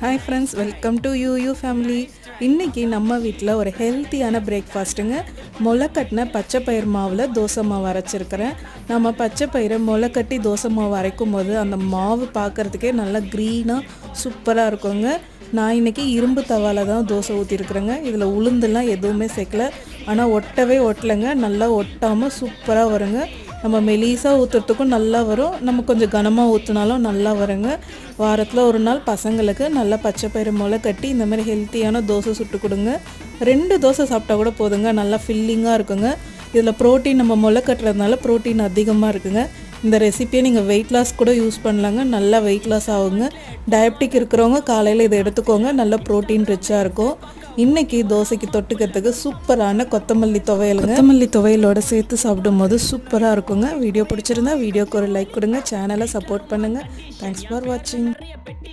Hi friends, welcome to UU family. இன்னைக்கு நம்ம வீட்ல ஒரு ஹெல்தியான பிரேக்ஃபாஸ்ட்ங்க. மொளக்கட்டின பச்சை பயிர் மாவுல தோசை மாவு அரைச்சிருக்கேன். நம்ம பச்சை பயிரை மொளக்கட்டி தோசை மாவு அரைக்கும்போது அந்த மாவு பார்க்கிறதுக்கே நல்லா கிரீனா சூப்பரா இருக்குங்க. நான் இன்னைக்கு இரும்பு தவால தான் தோசை ஊத்திருக்கேங்க. இதுல உளுந்தெல்லாம் எதுவுமே சேர்க்கல. ஆனா ஒட்டவே ஒட்டலங்க. நல்லா ஒட்டாம சூப்பரா வருங்க. நம்ம மெலிசா ஊற்றுறதுக்கும் நல்லா வரும், நம்ம கொஞ்சம் கனமாக ஊற்றினாலும் நல்லா வருங்க. வாரத்தில் ஒரு நாள் பசங்களுக்கு நல்லா பச்சை பயிறு முளை கட்டி இந்த மாதிரி ஹெல்த்தியான தோசை சுட்டு கொடுங்க. 2 தோசை சாப்பிட்டா கூட போதுங்க, நல்லா ஃபில்லிங்காக இருக்குங்க. இதில் ப்ரோட்டீன் நம்ம முளை கட்டுறதுனால ப்ரோட்டீன் அதிகமாக இருக்குங்க. இந்த ரெசிப்பியை நீங்கள் வெயிட் லாஸ் கூட யூஸ் பண்ணலாங்க, நல்லா வெயிட் லாஸ் ஆகுங்க. டயபெட்டிக் இருக்கிறவங்க காலையில் இதை எடுத்துக்கோங்க, நல்ல ப்ரோட்டீன் ரிச்சாக இருக்கும். இன்றைக்கி தோசைக்கு தொட்டுக்கிறதுக்கு சூப்பரான கொத்தமல்லி துவையலுங்க. கொத்தமல்லி துவையலோடு சேர்த்து சாப்பிடும்போது சூப்பராக இருக்குங்க. வீடியோ பிடிச்சிருந்தா வீடியோக்கு ஒரு லைக் கொடுங்க, சேனலை சப்போர்ட் பண்ணுங்கள். தேங்க்ஸ் ஃபார் வாட்சிங்.